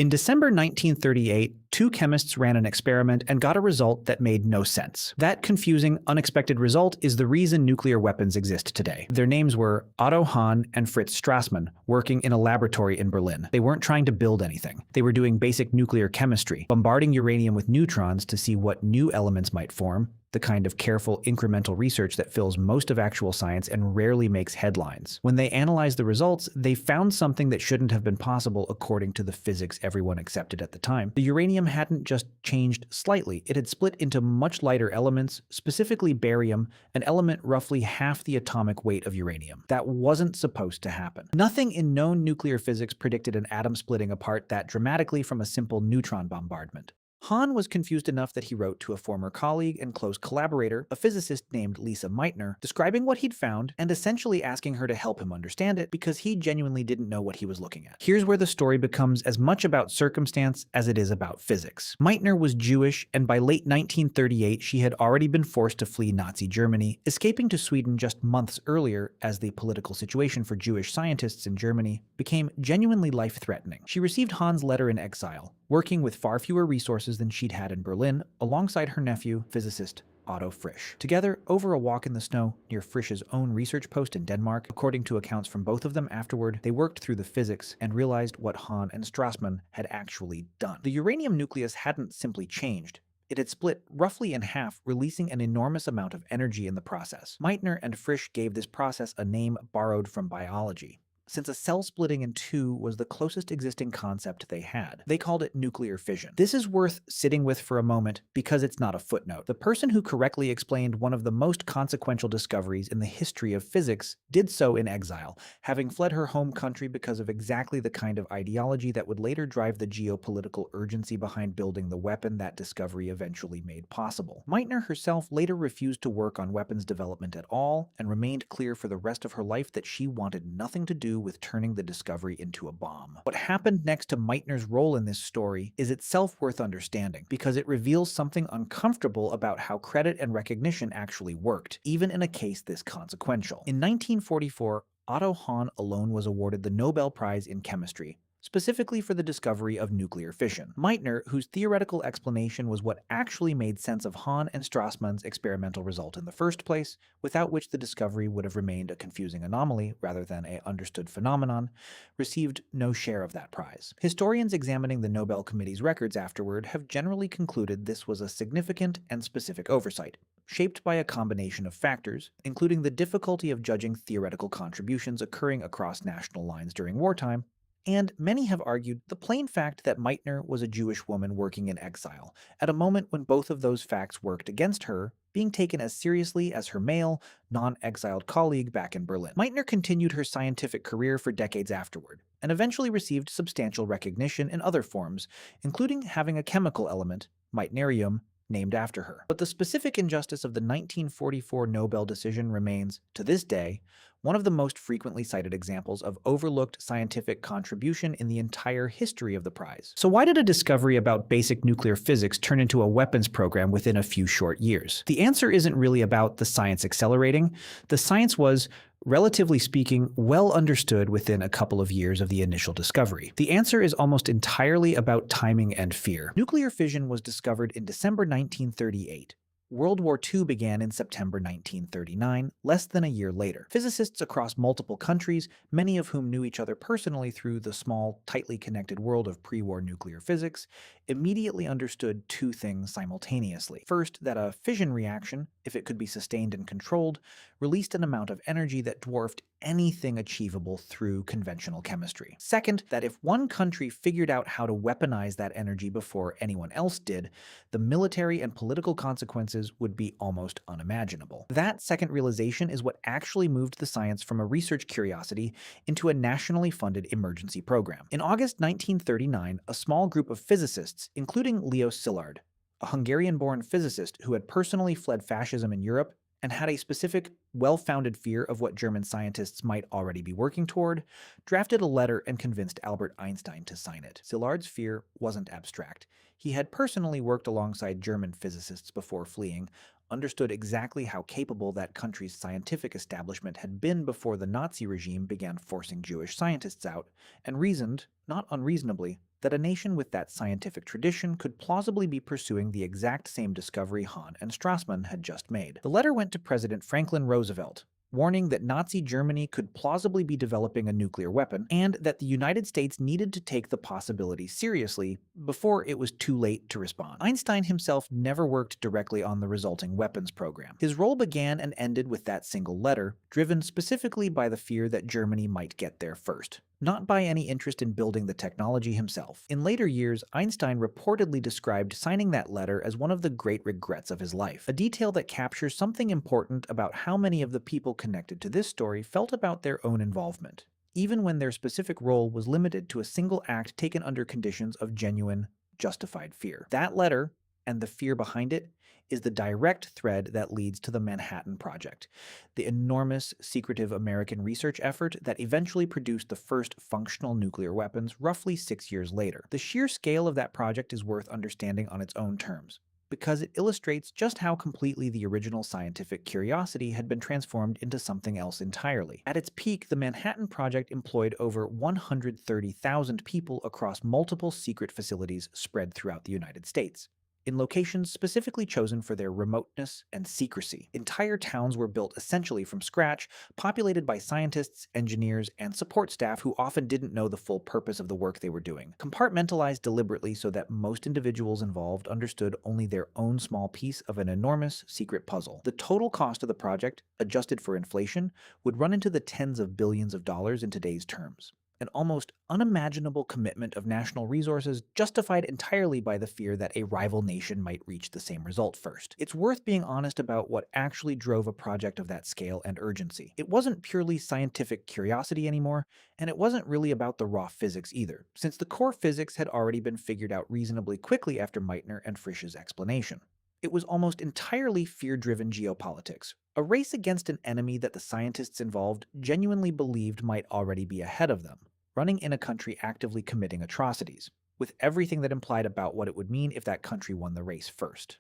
In December 1938, two chemists ran an experiment and got a result that made no sense. That confusing, unexpected result is the reason nuclear weapons exist today. Their names were Otto Hahn and Fritz Strassmann, working in a laboratory in Berlin. They weren't trying to build anything. They were doing basic nuclear chemistry, bombarding uranium with neutrons to see what new elements might form, the kind of careful, incremental research that fills most of actual science and rarely makes headlines. When they analyzed the results, they found something that shouldn't have been possible according to the physics everyone accepted at the time. The uranium hadn't just changed slightly, it had split into much lighter elements, specifically barium, an element roughly half the atomic weight of uranium. That wasn't supposed to happen. Nothing in known nuclear physics predicted an atom splitting apart that dramatically from a simple neutron bombardment. Hahn was confused enough that he wrote to a former colleague and close collaborator, a physicist named Lise Meitner, describing what he'd found and essentially asking her to help him understand it because he genuinely didn't know what he was looking at. Here's where the story becomes as much about circumstance as it is about physics. Meitner was Jewish, and by late 1938 she had already been forced to flee Nazi Germany, escaping to Sweden just months earlier as the political situation for Jewish scientists in Germany became genuinely life-threatening. She received Hahn's letter in exile, working with far fewer resources than she'd had in Berlin, alongside her nephew, physicist Otto Frisch. Together, over a walk in the snow near Frisch's own research post in Denmark, according to accounts from both of them afterward, they worked through the physics and realized what Hahn and Strassmann had actually done. The uranium nucleus hadn't simply changed. It had split roughly in half, releasing an enormous amount of energy in the process. Meitner and Frisch gave this process a name borrowed from biology, since a cell splitting in two was the closest existing concept they had. They called it nuclear fission. This is worth sitting with for a moment because it's not a footnote. The person who correctly explained one of the most consequential discoveries in the history of physics did so in exile, having fled her home country because of exactly the kind of ideology that would later drive the geopolitical urgency behind building the weapon that discovery eventually made possible. Meitner herself later refused to work on weapons development at all and remained clear for the rest of her life that she wanted nothing to do with turning the discovery into a bomb. What happened next to Meitner's role in this story is itself worth understanding, because it reveals something uncomfortable about how credit and recognition actually worked, even in a case this consequential. In 1944, Otto Hahn alone was awarded the Nobel Prize in chemistry, specifically for the discovery of nuclear fission. Meitner, whose theoretical explanation was what actually made sense of Hahn and Strassmann's experimental result in the first place, without which the discovery would have remained a confusing anomaly rather than an understood phenomenon, received no share of that prize. Historians examining the Nobel Committee's records afterward have generally concluded this was a significant and specific oversight, shaped by a combination of factors, including the difficulty of judging theoretical contributions occurring across national lines during wartime, and many have argued the plain fact that Meitner was a Jewish woman working in exile, at a moment when both of those facts worked against her, being taken as seriously as her male, non-exiled colleague back in Berlin. Meitner continued her scientific career for decades afterward, and eventually received substantial recognition in other forms, including having a chemical element, meitnerium, named after her. But the specific injustice of the 1944 Nobel decision remains, to this day, one of the most frequently cited examples of overlooked scientific contribution in the entire history of the prize. So why did a discovery about basic nuclear physics turn into a weapons program within a few short years? The answer isn't really about the science accelerating. The science was, relatively speaking, well understood within a couple of years of the initial discovery. The answer is almost entirely about timing and fear. Nuclear fission was discovered in December 1938. World War II began in September 1939, less than a year later. Physicists across multiple countries, many of whom knew each other personally through the small, tightly connected world of pre-war nuclear physics, immediately understood two things simultaneously. First, that a fission reaction, if it could be sustained and controlled, released an amount of energy that dwarfed anything achievable through conventional chemistry. Second, that if one country figured out how to weaponize that energy before anyone else did, the military and political consequences would be almost unimaginable. That second realization is what actually moved the science from a research curiosity into a nationally funded emergency program. In August 1939, a small group of physicists, including Leo Szilard, a Hungarian-born physicist who had personally fled fascism in Europe and had a specific, well-founded fear of what German scientists might already be working toward, drafted a letter and convinced Albert Einstein to sign it. Szilard's fear wasn't abstract. He had personally worked alongside German physicists before fleeing, understood exactly how capable that country's scientific establishment had been before the Nazi regime began forcing Jewish scientists out, and reasoned, not unreasonably, that a nation with that scientific tradition could plausibly be pursuing the exact same discovery Hahn and Strassmann had just made. The letter went to President Franklin Roosevelt, warning that Nazi Germany could plausibly be developing a nuclear weapon and that the United States needed to take the possibility seriously before it was too late to respond. Einstein himself never worked directly on the resulting weapons program. His role began and ended with that single letter, driven specifically by the fear that Germany might get there first, not by any interest in building the technology himself. In later years, Einstein reportedly described signing that letter as one of the great regrets of his life, a detail that captures something important about how many of the people connected to this story felt about their own involvement, even when their specific role was limited to a single act taken under conditions of genuine, justified fear. That letter, and the fear behind it, is the direct thread that leads to the Manhattan Project, the enormous, secretive American research effort that eventually produced the first functional nuclear weapons roughly 6 years later. The sheer scale of that project is worth understanding on its own terms, because it illustrates just how completely the original scientific curiosity had been transformed into something else entirely. At its peak, the Manhattan Project employed over 130,000 people across multiple secret facilities spread throughout the United States, in locations specifically chosen for their remoteness and secrecy. Entire towns were built essentially from scratch, populated by scientists, engineers, and support staff who often didn't know the full purpose of the work they were doing, compartmentalized deliberately so that most individuals involved understood only their own small piece of an enormous secret puzzle. The total cost of the project, adjusted for inflation, would run into the tens of billions of dollars in today's terms. An almost unimaginable commitment of national resources justified entirely by the fear that a rival nation might reach the same result first. It's worth being honest about what actually drove a project of that scale and urgency. It wasn't purely scientific curiosity anymore, and it wasn't really about the raw physics either, since the core physics had already been figured out reasonably quickly after Meitner and Fritz's explanation. It was almost entirely fear-driven geopolitics, a race against an enemy that the scientists involved genuinely believed might already be ahead of them, running in a country actively committing atrocities, with everything that implied about what it would mean if that country won the race first.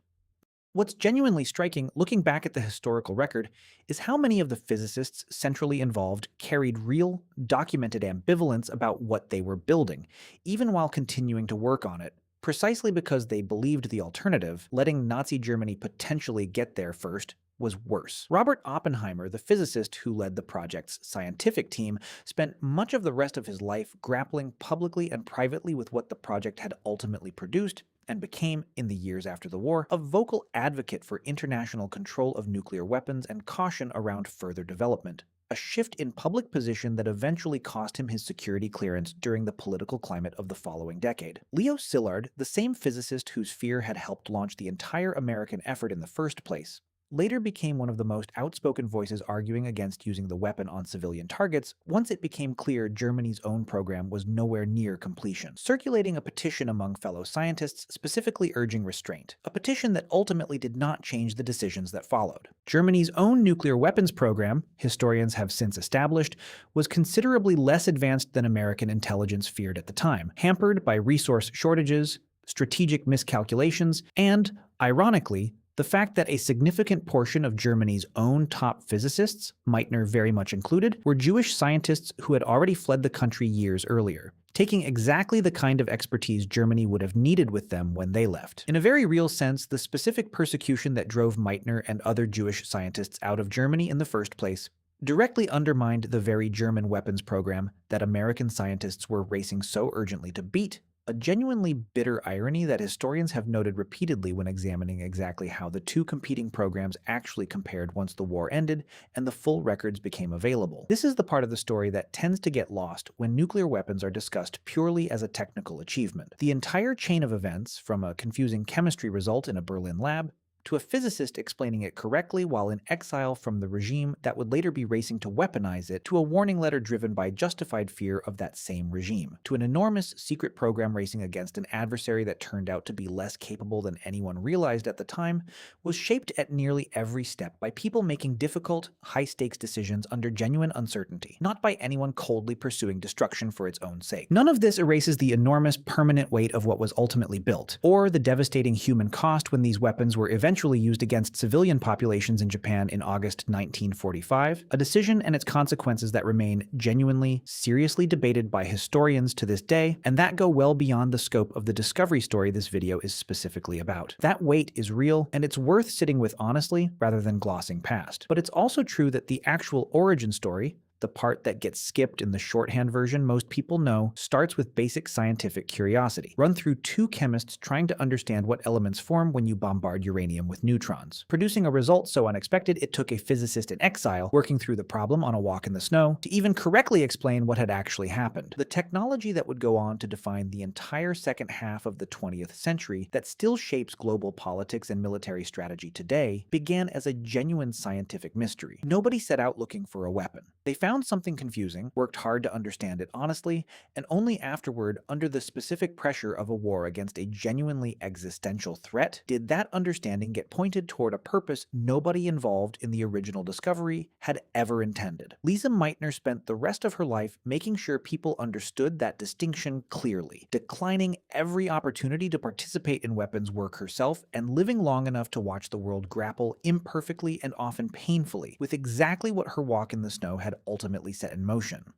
What's genuinely striking, looking back at the historical record, is how many of the physicists centrally involved carried real, documented ambivalence about what they were building, even while continuing to work on it, precisely because they believed the alternative, letting Nazi Germany potentially get there first, was worse. Robert Oppenheimer, the physicist who led the project's scientific team, spent much of the rest of his life grappling publicly and privately with what the project had ultimately produced, and became, in the years after the war, a vocal advocate for international control of nuclear weapons and caution around further development, a shift in public position that eventually cost him his security clearance during the political climate of the following decade. Leo Szilard, the same physicist whose fear had helped launch the entire American effort in the first place, later became one of the most outspoken voices arguing against using the weapon on civilian targets once it became clear Germany's own program was nowhere near completion, circulating a petition among fellow scientists specifically urging restraint, a petition that ultimately did not change the decisions that followed. Germany's own nuclear weapons program, historians have since established, was considerably less advanced than American intelligence feared at the time, hampered by resource shortages, strategic miscalculations, and, ironically, the fact that a significant portion of Germany's own top physicists, Meitner very much included, were Jewish scientists who had already fled the country years earlier, taking exactly the kind of expertise Germany would have needed with them when they left. In a very real sense, the specific persecution that drove Meitner and other Jewish scientists out of Germany in the first place directly undermined the very German weapons program that American scientists were racing so urgently to beat, a genuinely bitter irony that historians have noted repeatedly when examining exactly how the two competing programs actually compared once the war ended and the full records became available. This is the part of the story that tends to get lost when nuclear weapons are discussed purely as a technical achievement. The entire chain of events, from a confusing chemistry result in a Berlin lab, to a physicist explaining it correctly while in exile from the regime that would later be racing to weaponize it, to a warning letter driven by justified fear of that same regime, to an enormous secret program racing against an adversary that turned out to be less capable than anyone realized at the time, was shaped at nearly every step by people making difficult, high-stakes decisions under genuine uncertainty, not by anyone coldly pursuing destruction for its own sake. None of this erases the enormous permanent weight of what was ultimately built, or the devastating human cost when these weapons were eventually eventually used against civilian populations in Japan in August 1945, a decision and its consequences that remain genuinely, seriously debated by historians to this day, and that go well beyond the scope of the discovery story this video is specifically about. That weight is real, and it's worth sitting with honestly rather than glossing past. But it's also true that the actual origin story, the part that gets skipped in the shorthand version most people know, starts with basic scientific curiosity, run through two chemists trying to understand what elements form when you bombard uranium with neutrons, producing a result so unexpected it took a physicist in exile working through the problem on a walk in the snow to even correctly explain what had actually happened. The technology that would go on to define the entire second half of the 20th century that still shapes global politics and military strategy today began as a genuine scientific mystery. Nobody set out looking for a weapon. They found something confusing, worked hard to understand it honestly, and only afterward, under the specific pressure of a war against a genuinely existential threat, did that understanding get pointed toward a purpose nobody involved in the original discovery had ever intended. Lise Meitner spent the rest of her life making sure people understood that distinction clearly, declining every opportunity to participate in weapons work herself, and living long enough to watch the world grapple imperfectly and often painfully with exactly what her walk in the snow had ultimately set in motion.